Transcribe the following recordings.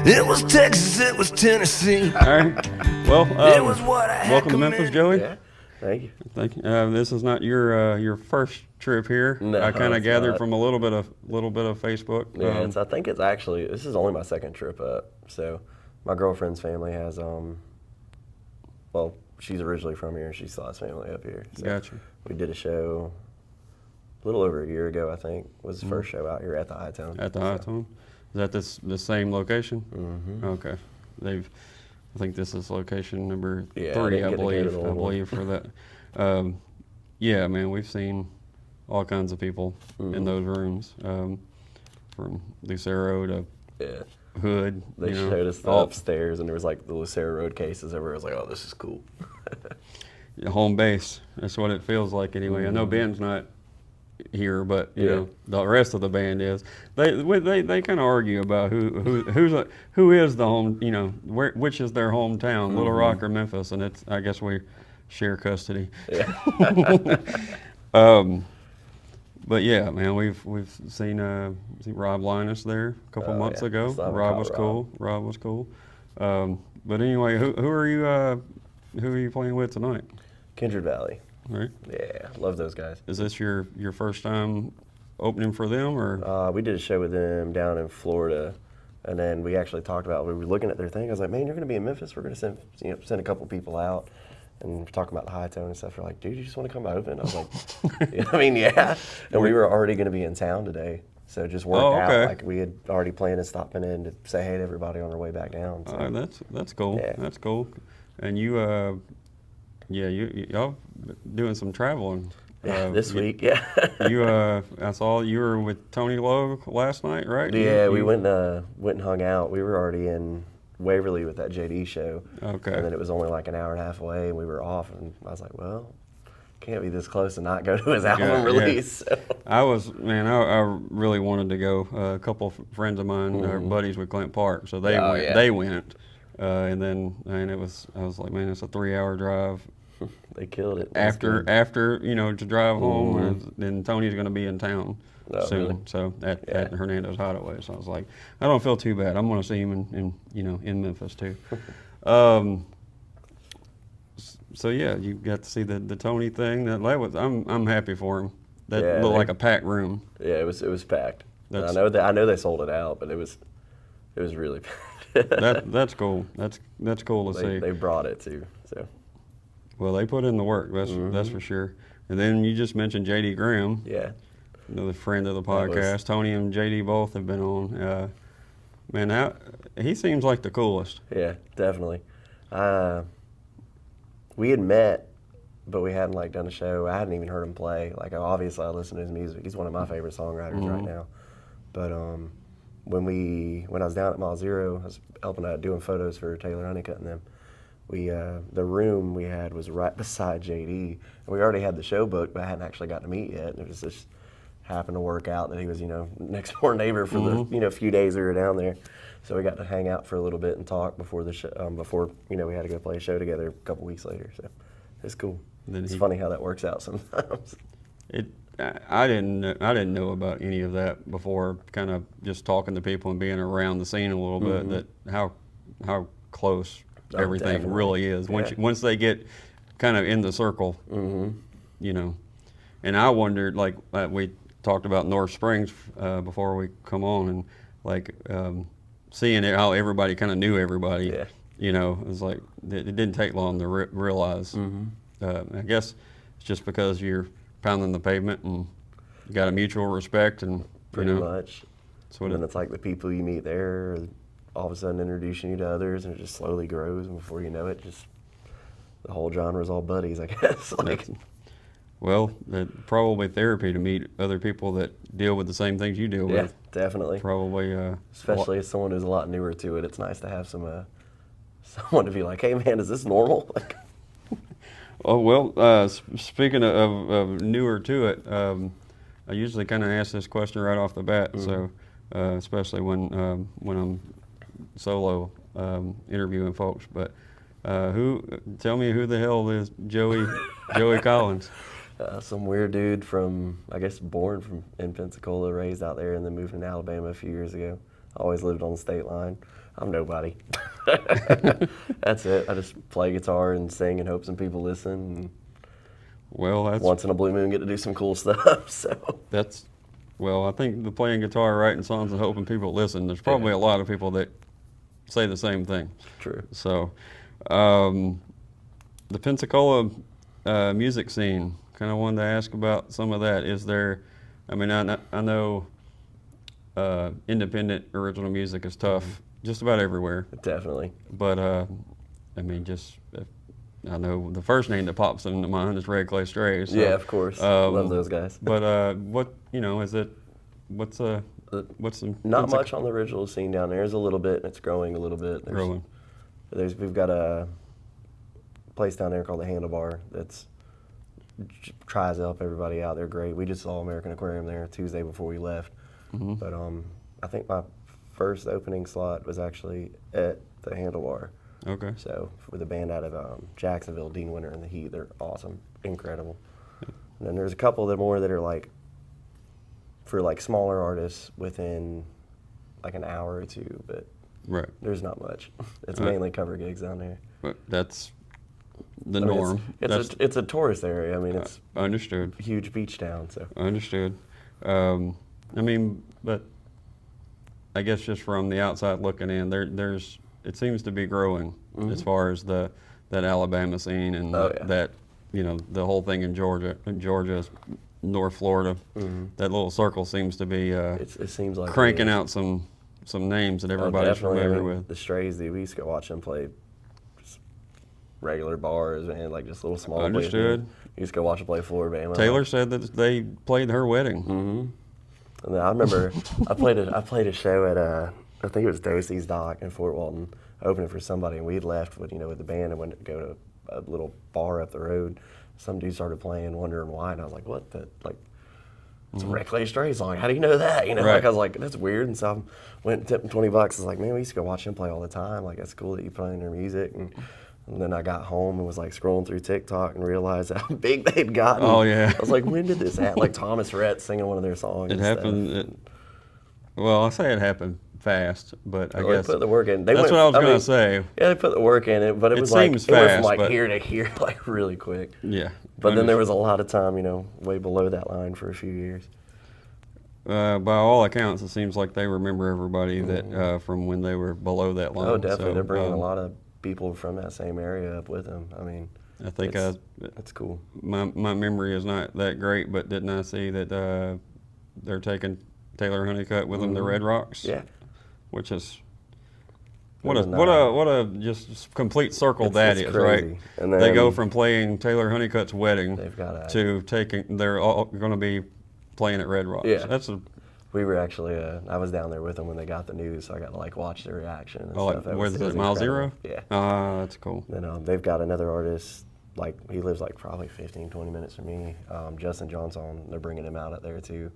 It was Texas, it was Tennessee. All right. Well, It was what I had welcome to Memphis, commanded. Joey. Yeah, thank you. Thank you. This is not your first trip here. No, I kind of it's gathered not. from a little bit of Facebook. Yeah, I think it's actually, this is only my second trip up. So my girlfriend's family has, well, she's originally from here and she still has family up here. So Gotcha. we did a show a little over a year ago, I think, was the first show out here at the High Tone. At the High Tone. Is that the same location? Mm-hmm. Okay. I think this is location number Yeah, I 3, didn't I get to go to believe. the I old one. believe for that. Yeah, man, we've seen all kinds of people in those rooms, from Lucero to Yeah. Hood. They showed us the upstairs and there was like the Lucero Road cases everywhere. I was like, oh, this is cool. Home base. That's what it feels like anyway. I know Ben's not here, but you know the rest of the band is. They kind of argue about who is the home. You know, which is their hometown, Little Rock or Memphis, and I guess we share custody. Yeah. But yeah, man, we've seen Rob Linus there a couple months ago. Rob was cool. Rob was cool. But anyway, who are you playing with tonight? Kindred Valley. Right. Yeah, love those guys. Is this your first time opening for them, or? We did a show with them down in Florida, and then we actually talked about, we were looking at their thing. I was like, man, you're going to be in Memphis. We're going to send a couple people out. And we're talking about the High Tone and stuff. We're like, dude, you just want to come open? I was like, yeah. And we were already going to be in town today. So it just worked out. Like we had already planned on stopping in to say hey to everybody on our way back down. So. That's cool. Yeah. That's cool. And y'all doing some traveling. Yeah, this week, yeah. I saw you were with Tony Lowe last night, right? Yeah, we went and hung out. We were already in Waverly with that JD show. Okay. And then it was only like an hour and a half away, and we were off. And I was like, well, can't be this close and not go to his album release. Yeah. So. I really wanted to go. A couple of friends of mine are buddies with Clint Park, so they went. Yeah. They went, I was like, man, it's a 3-hour drive. They killed it. After to drive home, and then Tony's going to be in town soon. Really? So at Hernando's Hideaway. So I was like, I don't feel too bad. I'm going to see him in Memphis too. So yeah, you got to see the Tony thing. I'm happy for him. That looked like a packed room. Yeah, it was packed. I know they sold it out, but it was really packed. That's cool. That's cool to see. They brought it too. So. Well, they put in the work. That's for sure. And then you just mentioned JD Graham. Yeah. Another friend of the podcast. Tony and JD both have been on. Man, he seems like the coolest. Yeah, definitely. We had met, but we hadn't done a show. I hadn't even heard him play. Obviously, I listen to his music. He's one of my favorite songwriters right now. But when I was down at Mile Zero, I was helping out doing photos for Taylor Honeycutt and them. The room we had was right beside JD, and we already had the show booked, but I hadn't actually got to meet yet. And it was just happened to work out that he was, next door neighbor for the few days we were down there. So we got to hang out for a little bit and talk before the show, before we had to go play a show together a couple weeks later. So it's cool. It's funny how that works out sometimes. I didn't know about any of that before. Kind of just talking to people and being around the scene a little bit. That how close. Everything definitely. really is once they get kind of in the circle, And I wondered, we talked about North Springs before we come on, and seeing how everybody kind of knew everybody. Yeah. It was like it didn't take long to realize. I guess it's just because you're pounding the pavement and you got a mutual respect and Pretty much. And then it's like the people you meet there all of a sudden introducing you to others, and it just slowly grows, and before you know it, just the whole genre's all buddies, I guess. Well, probably therapy to meet other people that deal with the same things you deal with. Yeah, definitely. Probably. Especially as someone who's a lot newer to it, it's nice to have someone to be like, hey man, is this normal? Oh, well, speaking of newer to it, I usually kind of ask this question right off the bat, so especially when I'm solo interviewing folks. But tell me who the hell is Joey Collins? Some weird dude from, I guess, born in Pensacola, raised out there, and then moved to Alabama a few years ago. Always lived on the state line. I'm nobody. That's it. I just play guitar and sing and hope some people listen. And Well, once in a blue moon, get to do some cool stuff. So I think the playing guitar, writing songs, and hoping people listen. There's probably a lot of people that say the same thing. true. So, the Pensacola music scene. Kind of wanted to ask about some of that. Is there? I mean, I know independent original music is tough just about everywhere. Definitely. But I mean, I know the first name that pops into mind is Red Clay Strays. So, Yeah, of course. Love those guys. But what is it? What's the Not much on the original scene down there. There's a little bit, and it's growing a little bit. growing? We've got a place down there called the Handlebar that's tries to help everybody out. They're great. We just saw American Aquarium there Tuesday before we left. Mm-hmm. But I think my first opening slot was actually at the Handlebar. Okay. So with a band out of Jacksonville, Dean Winter and the Heat, they're awesome, incredible. And then there's a couple that more that are like for like smaller artists within like an hour or two, but Right. there's not much. It's mainly cover gigs down there. But that's the I mean, norm. It's a tourist area. I mean, it's Understood. a huge beach town. So Understood. I mean, but I guess just from the outside looking in, it seems to be growing as far as that Alabama scene and that the whole thing in Georgia, North Florida, that little circle seems to be it seems like cranking out some names that everybody's definitely. familiar I mean, with. The Strays, we used to go watch them play just regular bars, man, like just little small Understood. places. You used to go watch them play floor band. Taylor said that they played her wedding. And then I remember I played a show at I think it was Dosey's Dock in Fort Walton, opening for somebody, and we'd left with the band and went to go to a little bar up the road. Some dude started playing, wondering why, and I was like, "What the like?" It's a Red Clay Strays song. How do you know that? Right. Like I was like, "That's weird." And so I went and tipped him $20. I was like, "Man, we used to go watch him play all the time. Like that's cool that you playing their music." And then I got home and was like scrolling through TikTok and realized how big they'd gotten. Oh, yeah. I was like, "When did this happen?" Like Thomas Rhett singing one of their songs. It and stuff. happened. Well, I say it happened fast, but I Well, guess they put the work in. that's what I was going to say. Yeah, they put the work in it, but it was like seems it went fast, from like but- here to here, like really quick. Yeah. But then there was a lot of time, way below that line for a few years. By all accounts, it seems like they remember everybody that from when they were below that line. Oh, definitely. So, They're bringing a lot of people from that same area up with them. I mean, I think that's cool. my memory is not that great, but didn't I see that they're taking Taylor Honeycutt with them to Red Rocks? Yeah. Which is It what was a just complete circle It's is, crazy. right? And They go then from playing Taylor Honeycutt's wedding they've got to they're all going to be playing at Red Rocks. Yeah. We were actually, I was down there with them when they got the news, so I got to watch their reaction and stuff. where's It it? was Mile incredible. Zero? Yeah. That's cool. Then they've got another artist, like he lives like probably 15, 20 minutes from me. Justin Johnson, they're bringing him out there too.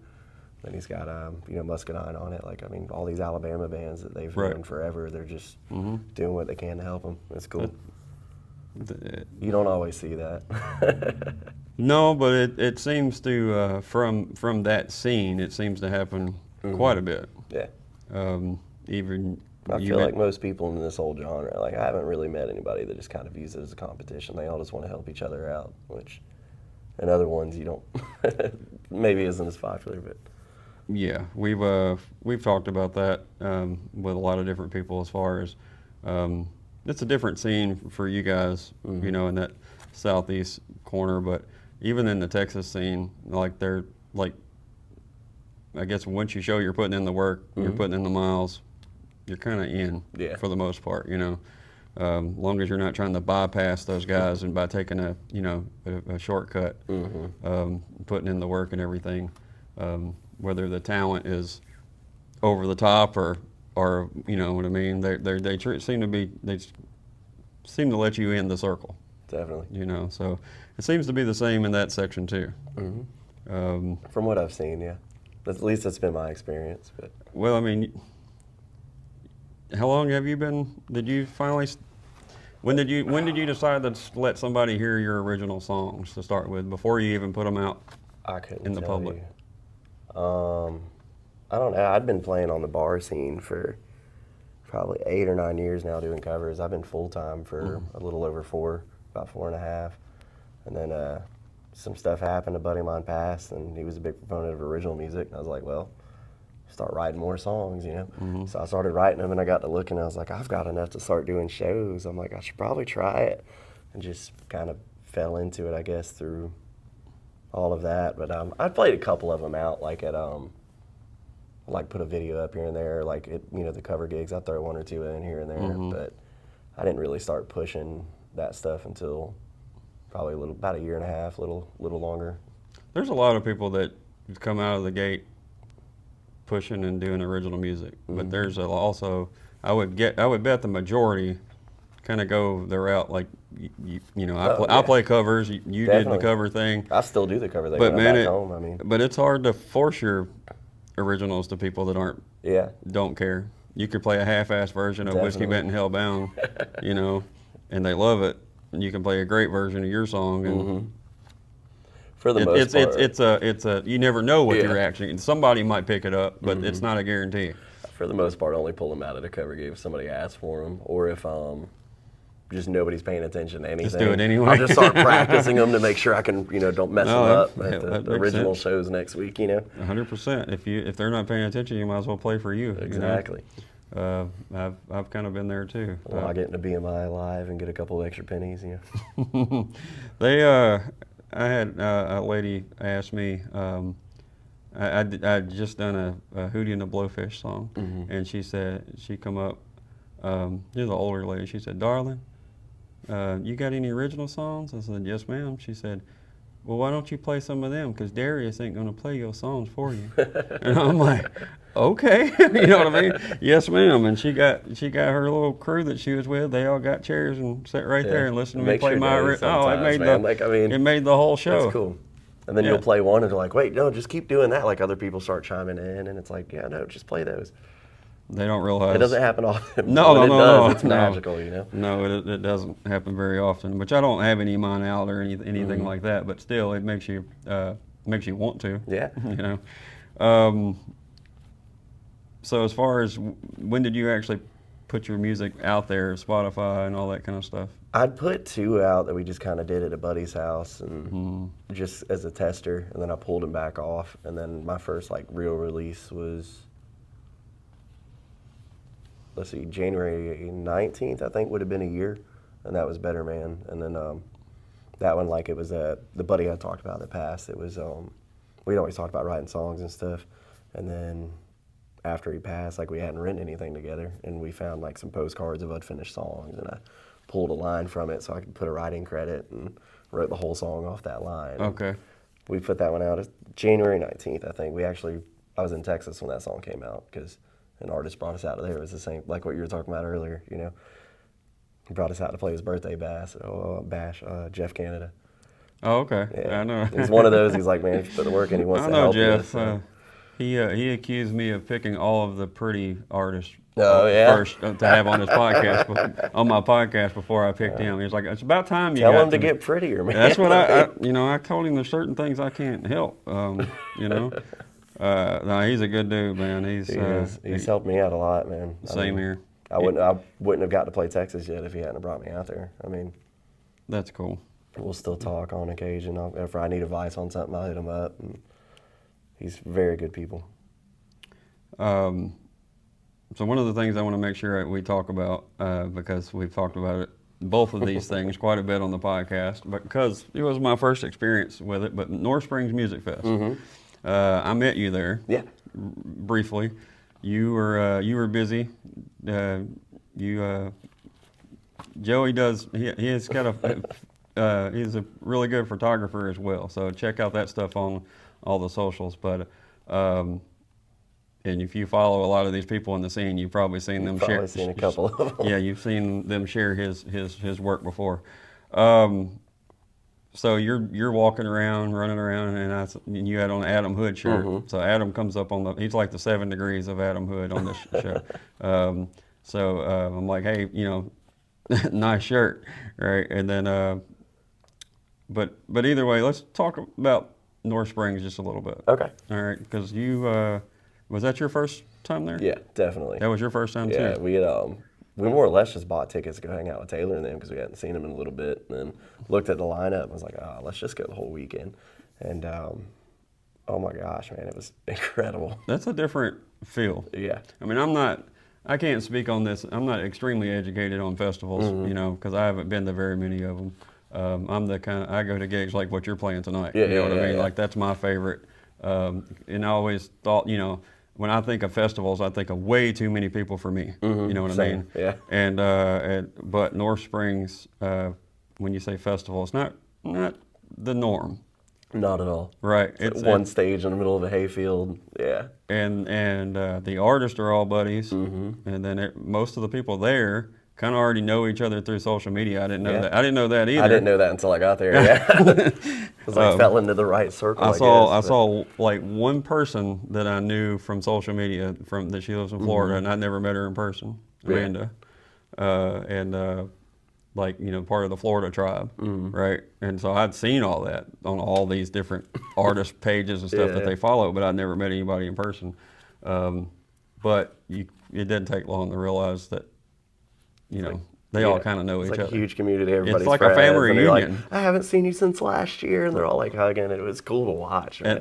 Then he's got Muscadine on it. Like I mean, all these Alabama bands that they've known forever, they're just doing what they can to help them. It's cool. You don't always see that. No, but it seems to from that scene, it seems to happen quite a bit. Yeah. Even I feel like most people in this whole genre, like I haven't really met anybody that just kind of views it as a competition. They all just want to help each other out, which, and other ones you don't, maybe isn't as popular, but. Yeah, we've talked about that with a lot of different people as far as it's a different scene for you guys, in that southeast corner, but even in the Texas scene, like they're like, I guess once you show you're putting in the work, you're putting in the miles, you're kind of in for the most part, long as you're not trying to bypass those guys and by taking a shortcut, putting in the work and everything. Whether the talent is over the top or you know what I mean, they seem to let you in the circle. Definitely. So it seems to be the same in that section too. From what I've seen, yeah. At least that's been my experience. But Well, I mean, how long have you been? Did you finally? When did you decide to let somebody hear your original songs to start with before you even put them out I couldn't in the tell public? you. I don't know. I'd been playing on the bar scene for probably 8 or 9 years now doing covers. I've been full-time for a little over 4, about 4.5. And then some stuff happened, a buddy of mine passed, and he was a big proponent of original music. And I was like, well, start writing more songs, you know? So I started writing them, and I got to looking, and I was like, I've got enough to start doing shows. I'm like, I should probably try it. And just kind of fell into it, I guess, through all of that. But I played a couple of them out, like at, like put a video up here and there, like, the cover gigs. I'd throw 1 or 2 in here and there, but I didn't really start pushing that stuff until probably about 1.5 years, little longer. There's a lot of people that come out of the gate pushing and doing original music, but there's also, I would bet the majority kind of go the route like I play covers. You did the cover thing. I still do the cover thing. But when man, I'm back home. I mean, but it's hard to force your originals to people that don't care. You could play a half-assed version of Whiskey Bent and Hellbound, and they love it. And you can play a great version of your song, and for the most part, it's a you never know what your reaction. Somebody might pick it up, but it's not a guarantee. For the most part, I only pull them out at a cover gig if somebody asks for them, or if just nobody's paying attention to anything. Just do it anyway. I'll just start practicing them to make sure I can, don't mess them up at the original sense. shows next week. 100%. If they're not paying attention, you might as well play for you. Exactly. I've kind of been there too. Well, I get into BMI Live and get a couple of extra pennies. I had a lady ask me. I'd just done a Hootie and the Blowfish song, and she said, she come up, she's an older lady, she said, "Darling, you got any original songs?" I said, "Yes, ma'am." She said, "Well, why don't you play some of them? Because Darius ain't going to play your songs for you." And I'm like, okay, you know what I mean? Yes, ma'am. And she got her little crew that she was with. They all got chairs and sat right there and listened to me play my. It made the whole show. That's cool. And then you'll play one, and they're like, "Wait, no, just keep doing that." Like other people start chiming in, and it's like, "Yeah, no, just play those." They don't realize. It doesn't happen often. No. It's magical, No, it doesn't happen very often. Which I don't have any of mine out or anything like that. But still, it makes you want to. Yeah. So as far as when did you actually put your music out there, Spotify and all that kind of stuff? I'd put 2 out that we just kind of did at a buddy's house and just as a tester, and then I pulled them back off. And then my first real release was, let's see, January 19th, I think would have been a year, and that was Better Man. And then that one, it was the buddy I talked about that passed. It was we'd always talked about writing songs and stuff, and then after he passed, we hadn't written anything together, and we found some postcards of unfinished songs, and I pulled a line from it so I could put a writing credit and wrote the whole song off that line. Okay. We put that one out January 19th, I think. I was in Texas when that song came out because an artist brought us out of there. It was the same, like what you were talking about earlier, He brought us out to play his birthday bash, Jeff Canada. Oh, okay. Yeah. I know. He's one of those. He's like, man, if you put the work in, he wants to help Jeff. you. He accused me of picking all of the pretty artists first to have on his podcast, on my podcast before I picked him. He's like, it's about time you tell got him to get prettier, man. That's what I told him there's certain things I can't help, No, he's a good dude, man. He's helped me out a lot, man. Same here. I wouldn't have got to play Texas yet if he hadn't brought me out there. I mean, that's cool. We'll still talk on occasion. If I need advice on something, I'll hit him up. And he's very good people. So one of the things I want to make sure we talk about, because we've talked about it, both of these things quite a bit on the podcast, because it was my first experience with it, but North Springs Music Fest. I met you there. Yeah. Briefly. You were busy. Joey does. He's a really good photographer as well. So check out that stuff on all the socials. But and if you follow a lot of these people in the scene, you've probably seen them share. Seen a couple of them. Yeah, you've seen them share his work before. So you're walking around, running around, and you had on an Adam Hood shirt. So Adam comes up he's like the 7 degrees of Adam Hood on this show. So I'm like, hey, nice shirt, right? And then, but either way, let's talk about North Springs just a little bit. Okay. All right, because you Was that your first time there? Yeah, definitely. That was your first time Yeah, too? we more or less just bought tickets to go hang out with Taylor and them because we hadn't seen them in a little bit. And then looked at the lineup and was like, oh, let's just go the whole weekend. And oh my gosh, man, it was incredible. That's a different feel. Yeah. I mean, I can't speak on this. I'm not extremely educated on festivals, you know, because I haven't been to very many of them. I'm the kind of, I go to gigs like what you're playing tonight. Yeah, you know yeah, what I mean? yeah. Like that's my favorite. And I always thought, you know, when I think of festivals, I think of way too many people for me. You know what I Same, mean? yeah. But North Springs, when you say festival, it's not the norm. Not at all. Right. It's one stage in the middle of a hayfield. Yeah. And the artists are all buddies, and then most of the people there kind of already know each other through social media. I didn't know that. I didn't know that either. I didn't know that until I got there. Yeah. It was like fell into the right circle. I saw like one person that I knew from social media that she lives in Florida, and I never met her in person, Amanda, like, you know, part of the Florida tribe, right? And so I'd seen all that on all these different artist pages and stuff that they follow, but I'd never met anybody in person. But it didn't take long to realize that, you know, they all kind of know each It's other. like a huge community. Everybody's It's like friends, a family and they're reunion. Like, I haven't seen you since last year, and they're all like hugging. It was cool to watch. Man.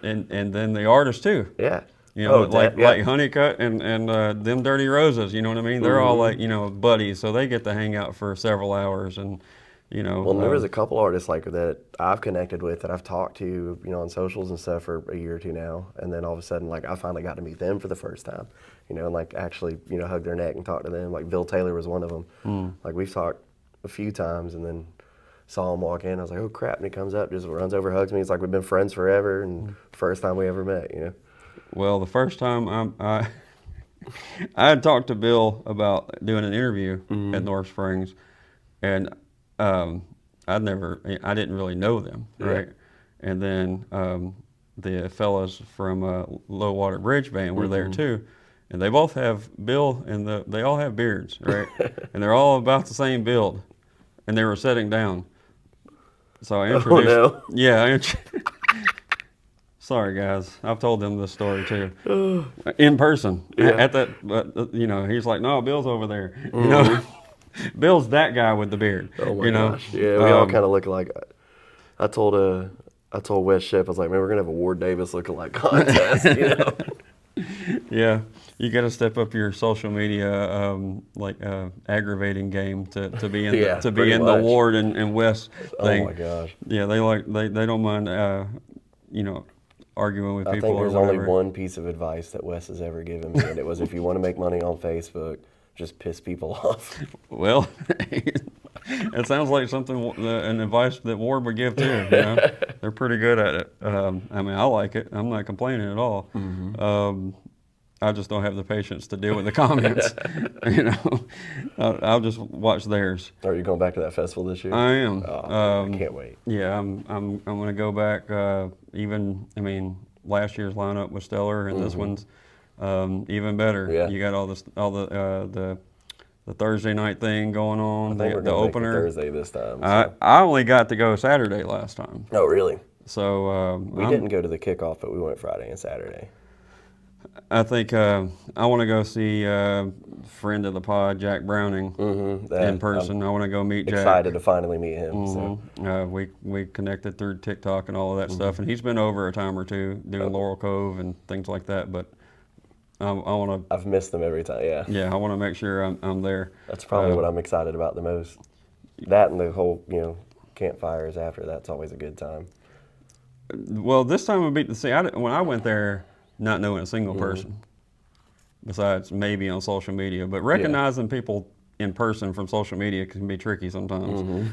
And then the artists too. Yeah. You know, like Honeycutt and them Dirty Roses, you know what I mean? They're all like, you know, buddies, so they get to hang out for several hours and, you know. Well, there was a couple artists like that I've connected with that I've talked to, you know, on socials and stuff for a year or two now. And then all of a sudden, like, I finally got to meet them for the first time, you know, and like actually, you know, hug their neck and talk to them. Like Bill Taylor was one of them. Like we've talked a few times and then saw him walk in. I was like, oh crap. And he comes up, just runs over, hugs me. It's like we've been friends forever and first time we ever met, you know. Well, the first time I had talked to Bill about doing an interview at North Springs, and I didn't really know them, right? And then the fellas from Low Water Bridge Band were there too, and they both have Bill and they all have beards, right? And they're all about the same build, and they were sitting down. So I introduced. Oh, no. Yeah. Sorry, guys. I've told them this story too, in person. At that, you know, he's like, "No, Bill's over there." You know, Bill's that guy with the beard. Oh my you know? gosh! Yeah, we all kind of look alike. I told Wes Ship, I was like, "Man, we're gonna have a Ward Davis lookalike contest." You know? Yeah, you got to step up your social media aggravating game to be in the Ward and Wes thing. Oh my gosh! Yeah, they don't mind you know, arguing with people. I think there's or only whatever. one piece of advice that Wes has ever given me, and it was if you want to make money on Facebook, just piss people off. Well, it sounds like an advice that Ward would give too. You know? They're pretty good at it. I mean, I like it. I'm not complaining at all. I just don't have the patience to deal with the comments. You know, I'll just watch theirs. Are you going back to that festival this year? I am. Oh, I can't wait. Yeah, I'm going to go back. Last year's lineup was stellar, and this one's even better. Yeah. You got all the Thursday night thing going on. I think we're the going opener Thursday this time. So. I only got to go Saturday last time. Oh, really? So we didn't go to the kickoff, but we went Friday and Saturday. I think I want to go see friend of the pod, Jack Browning, in person. I want to go meet Jack. Excited to finally meet him. So. We connected through TikTok and all of that stuff, and he's been over a time or two doing Laurel Cove and things like that. But I want to. I've missed them every time. Yeah. Yeah, I want to make sure I'm there. That's probably what I'm excited about the most. That and the whole campfires after. That's always a good time. Well, this time would be to see. When I went there, not knowing a single person, besides maybe on social media, but recognizing people in person from social media can be tricky sometimes.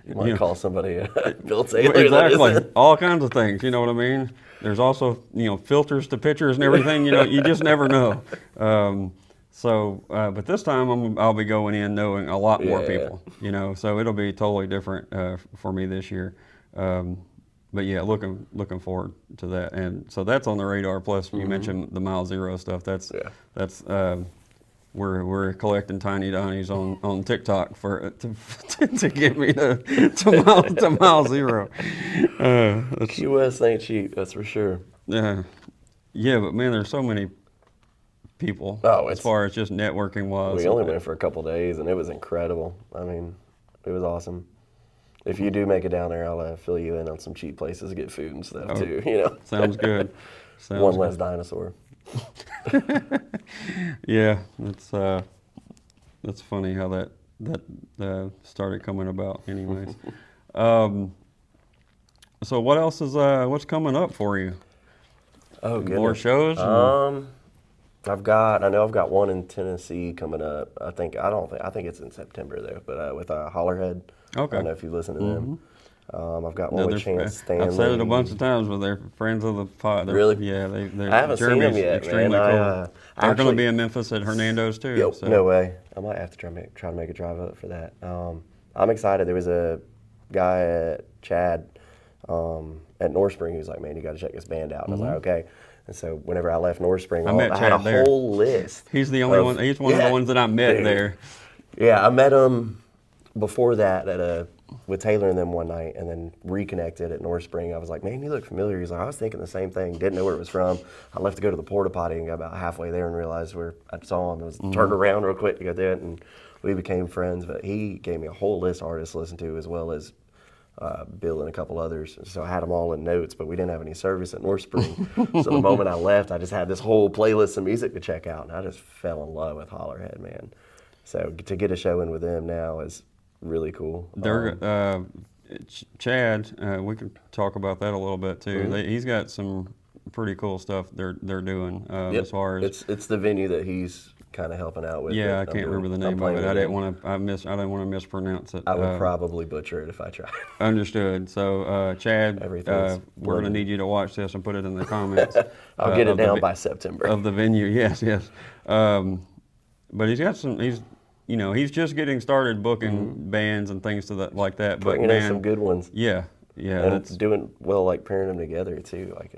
You might call somebody Bill Taylor. Exactly, all kinds of things. You know what I mean? There's also filters to pictures and everything. You just never know. But this time I'll be going in knowing a lot more people. So it'll be totally different for me this year. But yeah, looking forward to that, and so that's on the radar. Plus, you mentioned the Mile Zero stuff. That's we're collecting tiny Donnies on TikTok to get me to Mile Zero. Key West ain't cheap, that's for sure. Yeah, Yeah, but man, there's so many people as far as just networking wise. We only went for a couple days, and it was incredible. I mean, it was awesome. If you do make it down there, I'll fill you in on some cheap places to get food and stuff too. You know, sounds good. Sounds One less dinosaur. Yeah, that's funny how that started coming about. Anyways, so what else is what's coming up for you? Oh, goodness. More shows? I know I've got one in Tennessee coming up. I think it's in September though, but with Hollerhead. Okay. I don't know if you listen to them. I've got one with Chance Stanley. I've said it a bunch of times, but they're friends of the pod. Really? Yeah, they're I haven't seen them yet, extremely man. cool. They're going to be in Memphis at Hernando's too. Yep, so. No way. I might have to try to make a drive up for that. I'm excited. There was a guy at Chad at North Spring who's like, man, you got to check this band out. And I was like, okay. And so whenever I left North Spring, I had a whole list. He's the only one. He's one of the ones that I met there. Yeah, I met him before that with Taylor and them one night, and then reconnected at North Spring. I was like, man, you look familiar. He's like, I was thinking the same thing. Didn't know where it was from. I left to go to the porta potty and got about halfway there and realized where I saw him. I was turned around real quick to go do it, and we became friends. But he gave me a whole list of artists to listen to, as well as Bill and a couple others. So I had them all in notes, but we didn't have any service at North Spring. So the moment I left, I just had this whole playlist of music to check out, and I just fell in love with Hollerhead, man. So to get a show in with them now is really cool. They're Chad. We could talk about that a little bit too. He's got some pretty cool stuff they're doing as far as it's the venue that he's kind of helping out with. Yeah, I can't remember the name of it. I didn't want to mispronounce it. I would probably butcher it if I tried. Understood. So Chad, we're going to need you to watch this and put it in the comments. I'll get it down by September. Of the venue, yes. But he's got some. He's just getting started booking bands and things like that. But man, some good ones. Yeah. And it's doing well, like pairing them together too. Like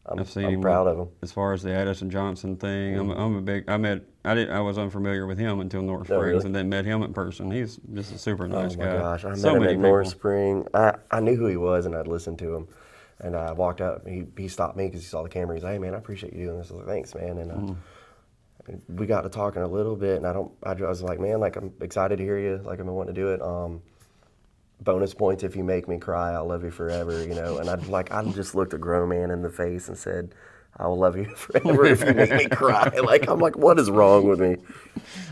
I'm proud of him. As far as the Addison Johnson thing, I was unfamiliar with him until North Springs, and then met him in person. He's just a super nice guy. Oh my gosh, I met him at North Spring. I knew who he was, and I'd listened to him. And I walked up, he stopped me because he saw the camera. He's like, hey man, I appreciate you doing this. I was like, thanks, man. And we got to talking a little bit, and I was like, man, like I'm excited to hear you. Like I've been wanting to do it. Bonus points if you make me cry. I'll love you forever, And I just looked a grown man in the face and said, I will love you forever if you make me cry. I'm like, what is wrong with me?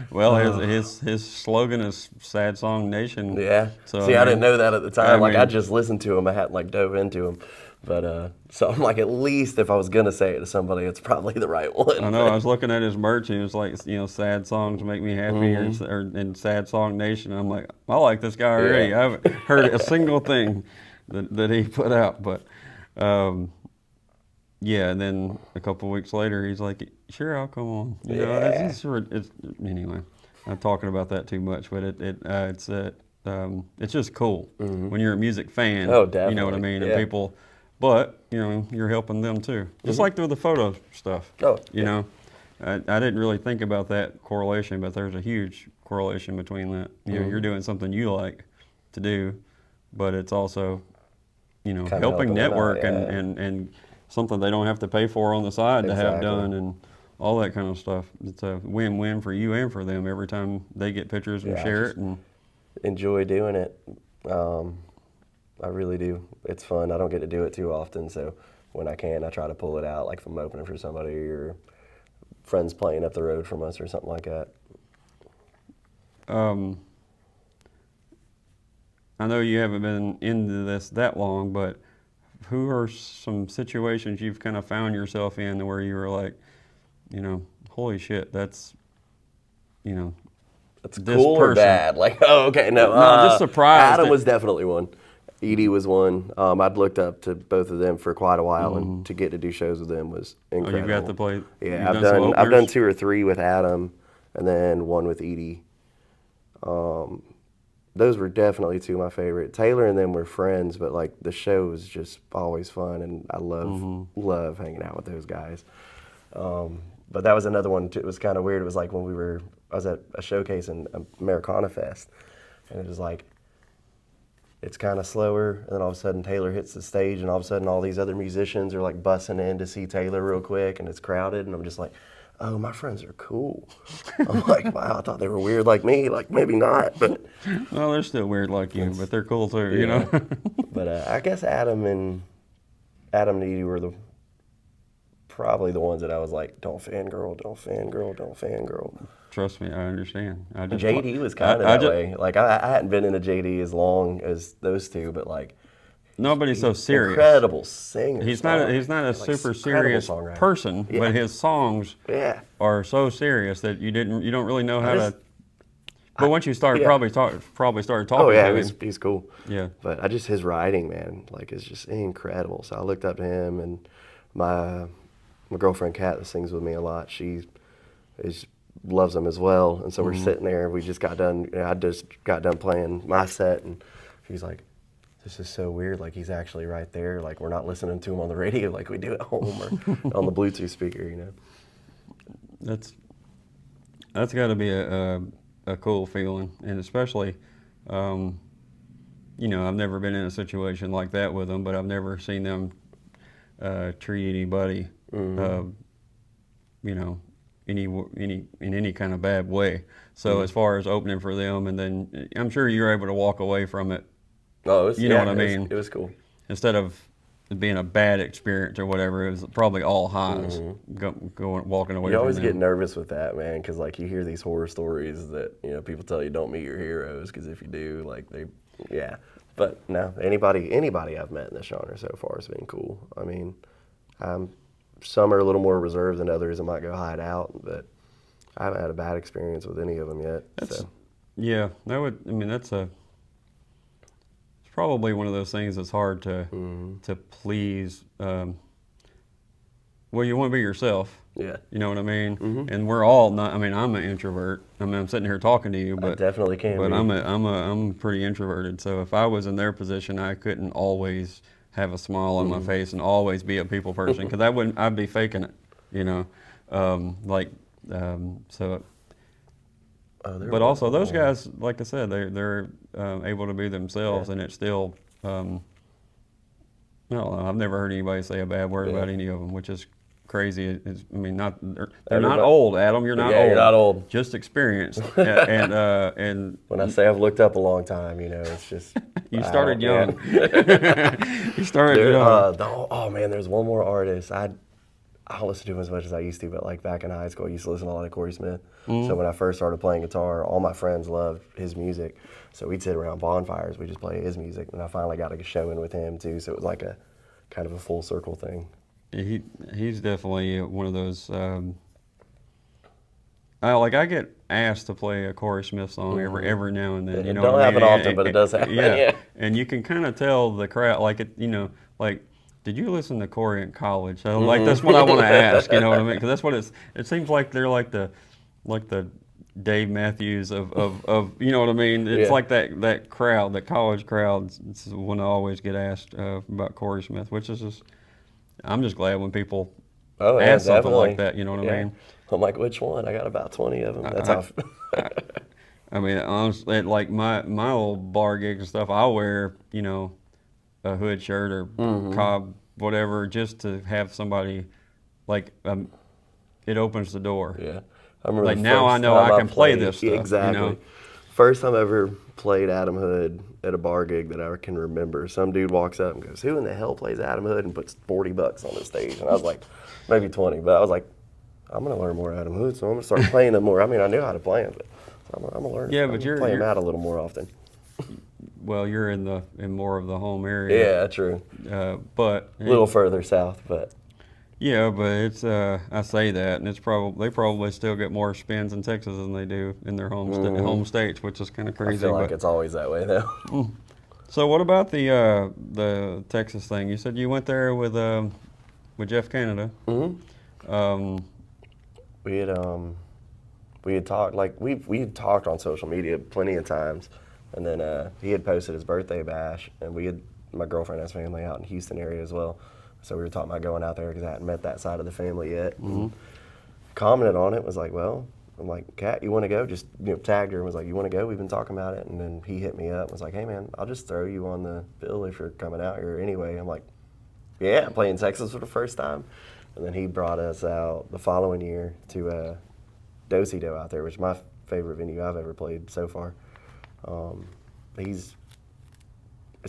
Well, his slogan is "Sad Song Nation." Yeah. So I didn't know that at the time. I just listened to him. I hadn't dove into him. But so I'm like, at least if I was gonna say it to somebody, it's probably the right one. I know. I was looking at his merch, and it was like, sad songs make me happy, and Sad Song Nation. I'm like, I like this guy already. Yeah. I haven't heard a single thing that he put out, but yeah. And then a couple weeks later, he's like, sure, I'll come on. It's anyway. I'm talking about that too much, but it's just cool when you're a music fan. Oh, definitely. You know what I mean? Yeah. And people. But, you're helping them too. Just like through the photo stuff. Oh, I didn't really think about that correlation, but there's a huge correlation between that. You're doing something you like to do, but it's also, helping network and something they don't have to pay for on the side to have done and all that kind of stuff. It's a win-win for you and for them every time they get pictures and share it. And enjoy doing it. I really do. It's fun. I don't get to do it too often, so when I can, I try to pull it out, like if I'm opening for somebody or friends playing up the road from us or something like that. I know you haven't been into this that long, but who are some situations you've kind of found yourself in where you were like, holy shit, that's That's cool or bad? Like, oh, okay, no. Just surprised. Adam was definitely one. Edie was one. I'd looked up to both of them for quite a while, and to get to do shows with them was incredible. Oh, you got to play. Yeah, I've done 2 or 3 with Adam, and then 1 with Edie. Those were definitely 2 of my favorite. Taylor and them were friends, but like the show was just always fun, and I love hanging out with those guys. But that was another one too. It was kind of weird. It was like when I was at a showcase in Americana Fest, and it was like, it's kind of slower, and then all of a sudden Taylor hits the stage, and all of a sudden all these other musicians are like bussing in to see Taylor real quick, and it's crowded, and I'm just like, oh, my friends are cool. I'm like, wow, I thought they were weird like me, like maybe not, but. Well, they're still weird like you, but they're cool too, you know? But I guess Adam and Edie were probably the ones that I was like, don't fangirl, don't fangirl, don't fangirl. Trust me, I understand. JD was kind of that way. Like, I hadn't been into JD as long as those two, but like. Nobody's so serious. Incredible singer. He's not a super serious person, but his songs are so serious that you don't really know how to. But once you start probably started talking to him. He's cool. Yeah. But his writing, man, like is just incredible. So I looked up to him, and my girlfriend Kat that sings with me a lot, she loves him as well. And so we're sitting there, and we just got done. I just got done playing my set, and she's like, this is so weird, like he's actually right there, like we're not listening to him on the radio like we do at home or on the Bluetooth speaker, you know. That's got to be a cool feeling, and especially, you know, I've never been in a situation like that with them, but I've never seen them treat anybody, you know, in any kind of bad way. So as far as opening for them, and then I'm sure you're able to walk away from it. Oh, you know what I mean? It was cool. Instead of it being a bad experience or whatever, it was probably all highs. Walking away. You always from get them. nervous with that, man, because like you hear these horror stories that people tell you don't meet your heroes, because if you do, like But no, anybody I've met in this genre so far has been cool. I mean, some are a little more reserved than others and might go hide out, but I haven't had a bad experience with any of them yet. Yeah, that's probably one of those things that's hard to please. Well, you want to be yourself. Yeah. You know what I mean? And we're all not. I mean, I'm an introvert. I mean, I'm sitting here talking to you, but I definitely can. But I'm pretty introverted. So if I was in their position, I couldn't always have a smile on my face and always be a people person, because I'd be faking it. You know, so. But also, those guys, like I said, they're able to be themselves, and it's still. No, I've never heard anybody say a bad word about any of them, which is crazy. They're not old, Adam. You're not old. You're not old. Just experienced. and when I say I've looked up a long time, it's just. You started young. You started young. Oh man, there's one more artist. I don't listen to him as much as I used to, but like back in high school, I used to listen to a lot of Corey Smith. So when I first started playing guitar, all my friends loved his music. So we'd sit around bonfires, we'd just play his music. And I finally got a show in with him too, so it was like a kind of a full circle thing. Yeah, he's definitely one of those. I get asked to play a Corey Smith song every now and then. It don't happen often, but it does happen. Yeah, and you can kind of tell the crowd, did you listen to Corey in college? So, that's what I want to ask. You know what I mean? Because that's what it seems like they're like the Dave Matthews of you know what I mean? It's like that crowd, that college crowd. It's when I always get asked about Corey Smith, which is just, I'm just glad when people ask something like that. You know what I mean? I'm like, which one? I got about 20 of them. That's how. I mean, honestly, like my old bar gigs and stuff, I'll wear a hood shirt or cob, whatever, just to have somebody, it opens the door. Yeah. I remember now I know I can play this stuff. Exactly. First time I ever played Adam Hood at a bar gig that I can remember, some dude walks up and goes, who in the hell plays Adam Hood, and puts $40 on the stage? And I was like, maybe 20, but I was like, I'm going to learn more Adam Hood, so I'm going to start playing them more. I mean, I knew how to play them, but I'm going to learn. Yeah, but you're playing them out a little more often. Well, you're in more of the home area. Yeah, true. But a little further south, but. Yeah, but it's I say that, and they probably still get more spins in Texas than they do in their home states, which is kind of crazy. I feel like it's always that way though. So what about the Texas thing? You said you went there with Jeff Canada. We had talked we had talked on social media plenty of times, and then he had posted his birthday bash, and my girlfriend has family out in Houston area as well. So we were talking about going out there because I hadn't met that side of the family yet. Commented on it, was like, well, I'm like, Kat, you want to go? Just tagged her and was like, you want to go? We've been talking about it. And then he hit me up and was like, hey man, I'll just throw you on the bill if you're coming out here anyway. I'm like, yeah, I'm playing Texas for the first time. And then he brought us out the following year to Do-Si-Do out there, which is my favorite venue I've ever played so far. It's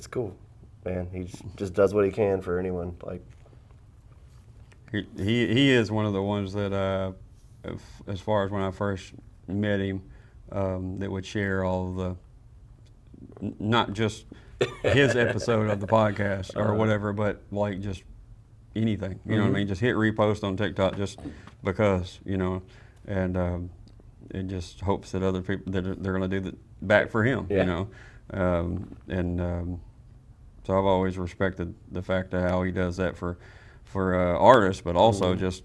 cool, man. He just does what he can for anyone. Like, he is one of the ones that, as far as when I first met him, that would share all of the, not just his episode of the podcast or whatever, but like just anything. You know what I mean? Just hit repost on TikTok just because, and it just hopes that other people that they're going to do that back for him. Yeah. So I've always respected the fact of how he does that for artists, but also just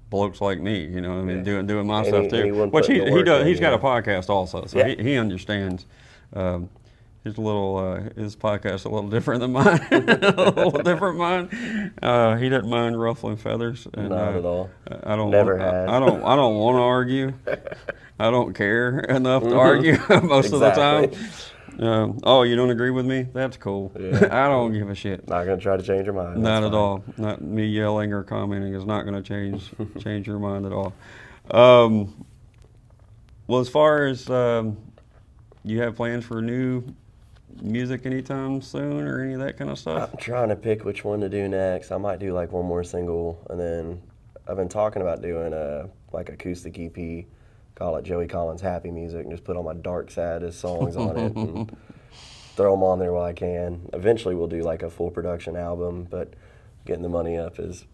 blokes like me. Doing my stuff too. Which he does. He's got a podcast also, so he understands. His podcast a little different than mine. A little different mine. He doesn't mind ruffling feathers. And, not at all. I don't has. I don't want to argue. I don't care enough to argue most of the time. You don't agree with me? That's cool. Yeah. I don't give a shit. Not gonna try to change your mind. Not at all. Not me yelling or commenting is not going to change your mind at all. Well, as far as you have plans for new music anytime soon or any of that kind of stuff? I'm trying to pick which one to do next. I might do like one more single, and then I've been talking about doing a like acoustic EP, call it Joey Collins Happy Music, and just put all my dark, saddest songs on it and throw them on there while I can. Eventually we'll do like a full production album, but getting the money up is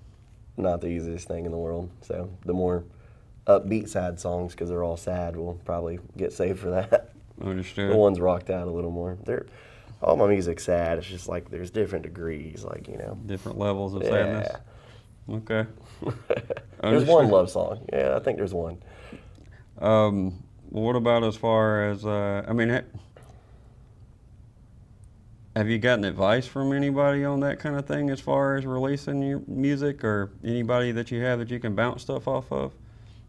not the easiest thing in the world. So the more upbeat sad songs, because they're all sad, will probably get saved for that. Understood. The ones rocked out a little more. All my music's sad. It's just like there's different degrees, different levels of sadness. Okay. There's one love song. Yeah, I think there's one. Well, what about as far as have you gotten advice from anybody on that kind of thing as far as releasing your music, or anybody that you have that you can bounce stuff off of,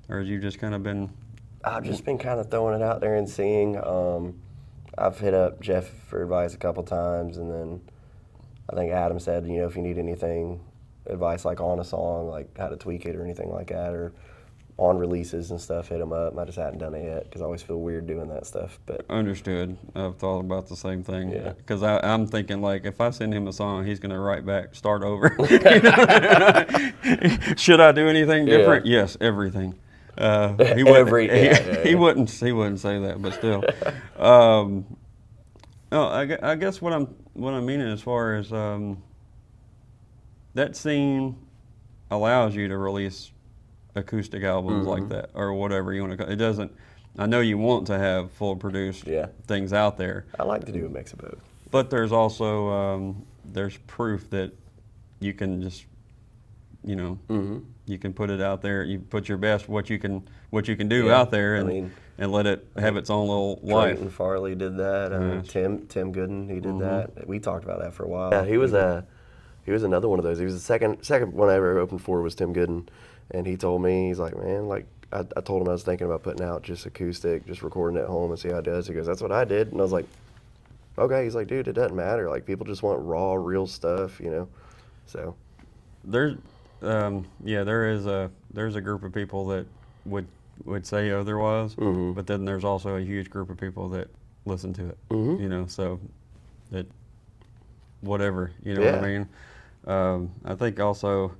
or have you just kind of been? I've just been kind of throwing it out there and seeing. I've hit up Jeff for advice a couple times, and then I think Adam said, if you need anything, advice like on a song, like how to tweak it or anything like that, or on releases and stuff, hit him up. I just hadn't done it yet because I always feel weird doing that stuff. But understood. I've thought about the same thing. Yeah. Because I'm thinking, like, if I send him a song, he's going to write back, start over. Should I do anything different? Yeah. Yes, everything. He wouldn't say that, but still. No, I guess what I'm meaning as far as that scene allows you to release acoustic albums like that, or whatever you want to call it. It doesn't. I know you want to have full produced things out there. I like to do a mix of both. But there's also there's proof that you can just you can put it out there. You put your best what you can do out there, and let it have its own little life. Trayton Farley did that. Tim Gooden, he did that. We talked about that for a while. Yeah, he was another one of those. He was the second one I ever opened for was Tim Gooden, and he told me, he's like, man, like I told him I was thinking about putting out just acoustic, just recording at home and see how it does. He goes, that's what I did, and I was like, okay. He's like, dude, it doesn't matter. Like people just want raw, real stuff, So there's there's a group of people that would say otherwise, but then there's also a huge group of people that listen to it. So that whatever, what I mean. I think also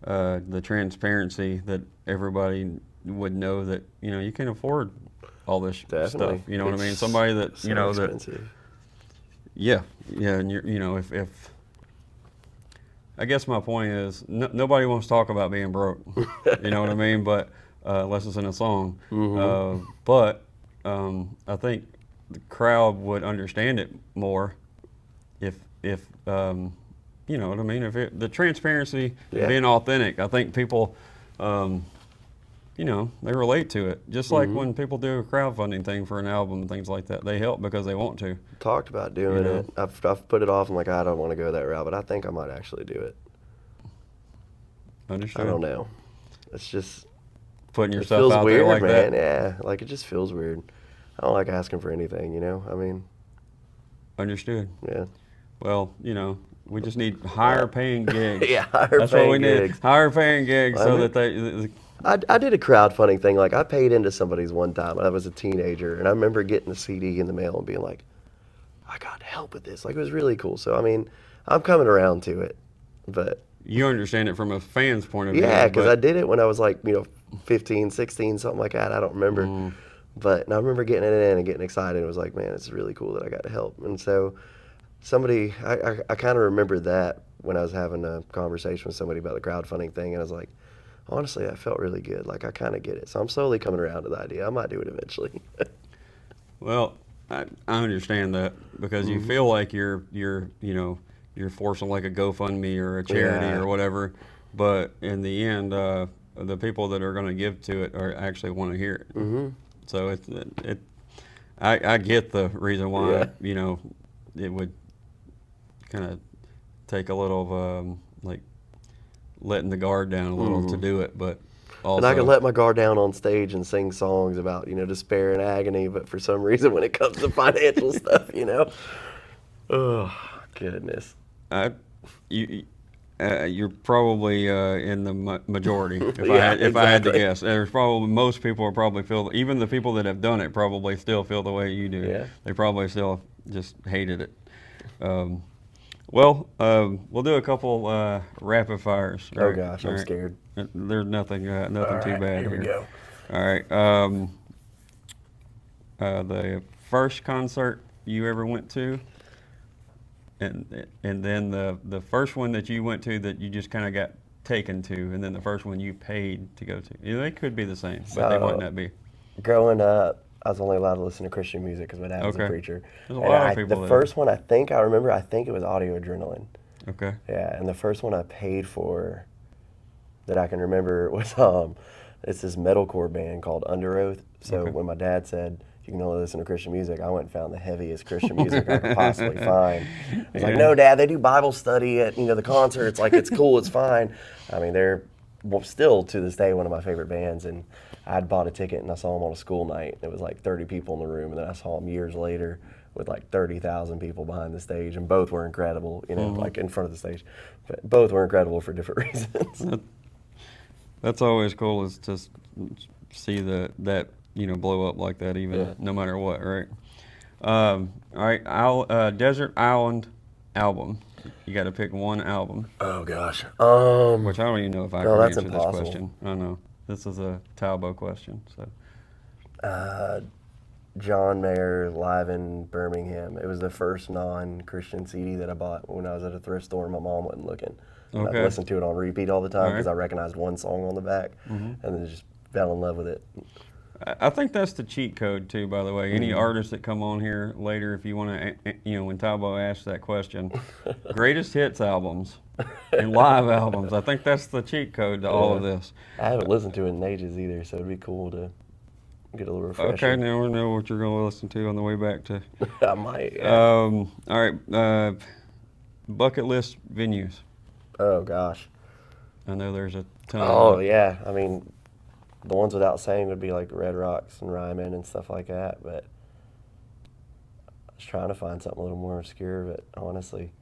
the transparency that everybody would know that you can afford all this stuff. You know what I mean? Somebody that so expensive. And if I guess my point is nobody wants to talk about being broke. You know what I mean? But unless it's in a song. But I think the crowd would understand it more if you know what I mean. If the transparency, being authentic, I think people, they relate to it. Just like when people do a crowdfunding thing for an album and things like that, they help because they want to. Talked about doing it. I've put it off. I'm like, I don't want to go that route, but I think I might actually do it. Understood. I don't know. It's just putting It yourself feels out weird, there like man. that. Yeah, like it just feels weird. I don't like asking for anything, you know. I mean, Understood. yeah. Well, you know, we just need higher paying gigs. Yeah, higher That's what we paying need. gigs. Higher paying gigs, Well, I so mean- that they. I did a crowdfunding thing. Like I paid into somebody's one time when I was a teenager, and I remember getting a CD in the mail and being like, "I got help with this." Like it was really cool. So I mean, I'm coming around to it, but You understand it from a fan's point of view. yeah, because but- I did it when I was like 15, 16, something like that. I don't remember, but and I remember getting it in and getting excited. It was like, man, it's really cool that I got to help. And so somebody, I kind of remembered that when I was having a conversation with somebody about the crowdfunding thing, and I was like, honestly, that felt really good. Like, I kind of get it. So I'm slowly coming around to the idea. I might do it eventually. Well, I understand that because you feel like you're forcing like a GoFundMe or a charity Yeah. or whatever, but in the end, the people that are going to give to it are actually want to hear it. Mm-hmm. So I get the reason why it would kind of take a little like letting the guard down a little to do it, but also, And I can let my guard down on stage and sing songs about, despair and agony, but for some reason when it comes to financial stuff, oh, goodness. you're probably in the majority. If Yeah, I had to exactly. guess, there's probably most people are probably feel, even the people that have done it probably still feel the way you do. Yeah. They probably still just hated it. We'll do a couple rapid fires. Oh, right? gosh, All I'm right. scared. There's nothing too right, bad here we go. All right. The first concert you ever went to, and then the first one that you went to that you just kind of got taken to, and then the first one you paid to go to. They could be the same, but they might not be. Growing up, I was only allowed to listen to Christian music because my dad was a Okay. preacher. There's a And lot of people The that- first one I think it was Audio Adrenaline. Okay. Yeah, and the first one I paid for that I can remember was it's this metalcore band called Under Oath. So Okay. when my dad said you can only listen to Christian music, I went and found the heaviest Christian music I could possibly find. I was like, no, Dad, they do Bible study at the concerts. Like it's cool, it's fine. I mean, they're still to this day one of my favorite bands. And I'd bought a ticket and I saw them on a school night. It was like 30 people in the room, and then I saw them years later with like 30,000 people behind the stage, and both were incredible. Like in front of the stage, but both were incredible for different reasons. That's always cool is to see that blow up like that, even no matter what, right? All right, Desert Island album. You got to pick one album, Oh gosh. which I don't even know if I No, can that's answer impossible. this question. I don't know. This is a Talbot question, so. John Mayer live in Birmingham. It was the first non-Christian CD that I bought when I was at a thrift store and my mom wasn't looking. And Okay. I listened to it on repeat all the time because All I right. recognized one song on the back, and then just fell in love with it. I think that's the cheat code too, by the way. Any artists that come on here later, if you want to, when Talbot asks that question, greatest hits albums and live albums. I think that's the cheat code to all of this. I haven't listened to it in ages either, so it'd be cool to get a little refresher. Okay, now we know what you're going to listen to on the way back to. I might. Yeah. All right, bucket list venues. Oh gosh. I know there's a ton. Oh yeah. I mean, the ones without saying would be like Red Rocks and Ryman and stuff like that. But I was trying to find something a little more obscure. But honestly,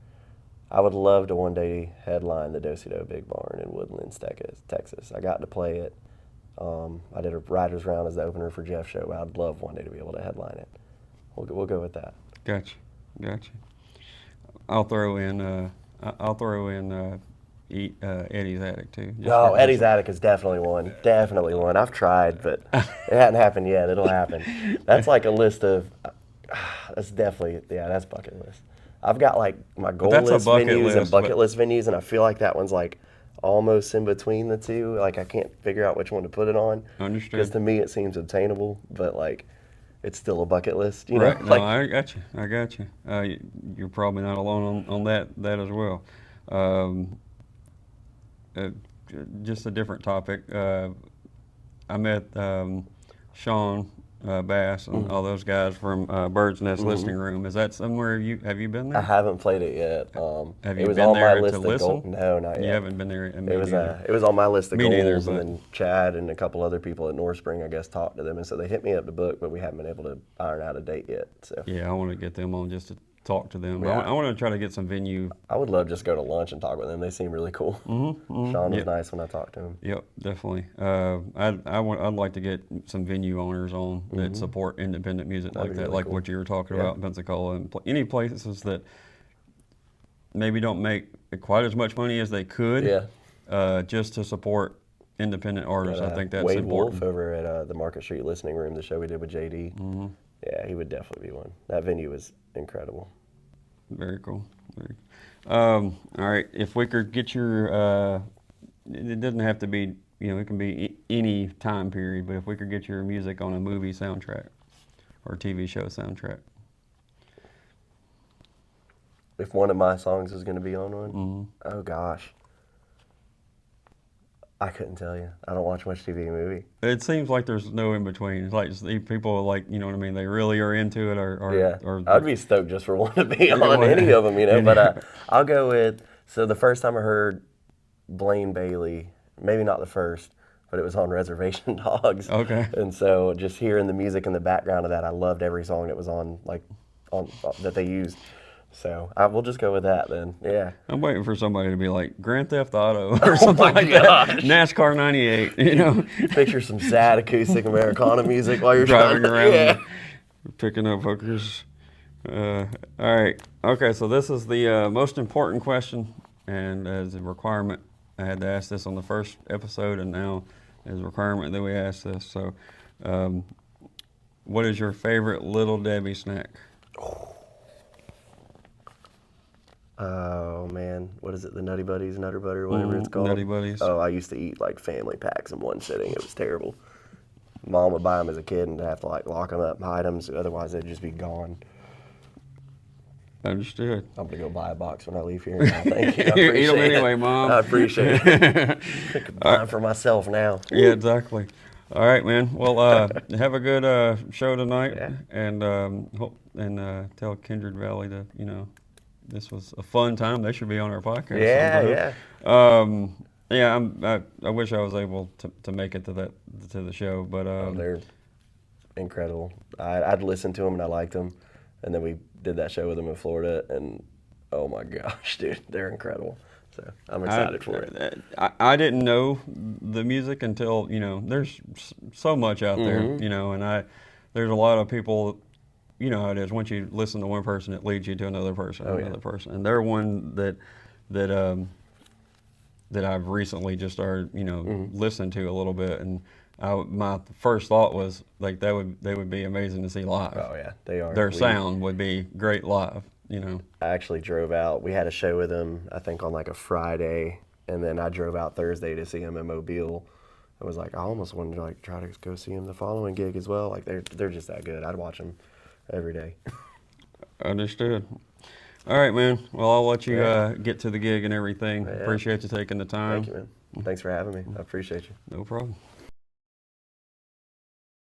I would love to one day headline the Do-Si-Do Big Barn in Woodlands, Texas. I got to play it. I did a writer's round as the opener for Jeff's show. I'd love one day to be able to headline it. We'll go with that. Gotcha. I'll throw in Eddie's Attic too. Just No, for- Eddie's Attic is definitely one. Definitely one. I've tried, but it hasn't happened yet. It'll happen. That's like a list of. That's definitely that's bucket list. I've got like my goal that's a list bucket venues and list, bucket but- list venues, and I feel like that one's like almost in between the two. Like I can't figure out which one to put it on. Understood. Because to me it seems obtainable, but like it's still a bucket list. You Right. know, No, like I got you. You're probably not alone on that as well. Just a different topic. I met Sean Bass and all those guys from Bird's Nest Listening Room. Is that somewhere have you been there? I haven't played it yet. Have it you was been on there my list to of listen? goals. No, not yet. You haven't been there. It was on my list of Me neither, goals, and but- then Chad and a couple other people at North Spring, I guess, talked to them, and so they hit me up to book, but we haven't been able to iron out a date yet. So Yeah, I want to get them on just to talk to them. Yeah. I want to try to get some venue. I would love just go to lunch and talk with them. They seem really cool. Sean was Yep. nice when I talked to him. Yep, definitely. I'd like to get some venue owners on that support independent music That'd like be that, really like cool. what you were talking Yeah. about in Pensacola and any places that maybe don't make quite as much money as they could. Yeah. Just to support independent artists. But, I think that's Wade important. Wolf over at the Market Street Listening Room, the show we did with JD. Yeah, he would definitely be one. That venue was incredible. Very cool. All right, if we could get your, it doesn't have to be, it can be any time period, but if we could get your music on a movie soundtrack or TV show soundtrack. If one of my songs was going to be on one, oh gosh. I couldn't tell you. I don't watch much TV or movie. It seems like there's no in between. It's like people are like, you know what I mean? They really are into it, or I'd be stoked just for one to be on any of them, But I'll go with. So the first time I heard Blaine Bailey, maybe not the first, but it was on Reservation Dogs. Okay. And so just hearing the music in the background of that, I loved every song that was on that they used. So we'll just go with that then. Yeah. I'm waiting for somebody to be like Grand Theft Auto or something like that. NASCAR '98, Picture some sad acoustic Americana music while you're driving around, Yeah. picking up hookers. All right. Okay, so this is the most important question, and as a requirement, I had to ask this on the first episode, and now as a requirement that we ask this. So, what is your favorite Little Debbie snack? Oh man, what is it? The Nutty Buddies, Nutter Butter, whatever it's called. Nutty Buddies. Oh, I used to eat like family packs in one sitting. It was terrible. Mom would buy them as a kid and have to like lock them up and hide them, so otherwise they'd just be gone. Understood. I'm gonna go buy a box when I leave here. Now. Thank you. I You eat 'em appreciate it. anyway, Mom. I appreciate it. I could buy them for myself now. Yeah, exactly. All right, man. Well, have a good show tonight, Yeah. and tell Kindred Valley that this was a fun time. They should be on our podcast. Yeah, yeah. I wish I was able to make it to the show, but They're incredible. I'd listened to them and I liked them, and then we did that show with them in Florida, and oh my gosh, dude, they're incredible. So I'm excited for it. I didn't know the music until there's so much out there, and there's a lot of people. You know how it is. Once you listen to one person, it leads you to another person, another person, and they're one that I've recently just started, listening to a little bit. And my first thought was like they would be amazing to see live. Oh yeah, they are. Their sound would be great live. I actually drove out. We had a show with them, I think, on like a Friday, and then I drove out Thursday to see them in Mobile. I was like, I almost wanted to like try to go see them the following gig as well. Like they're just that good. I'd watch them every day. Understood. All right, man. Well, I'll let you get to the gig and everything. Yeah. Appreciate you taking the time. Thank you, man. Thanks for having me. I appreciate you. No problem.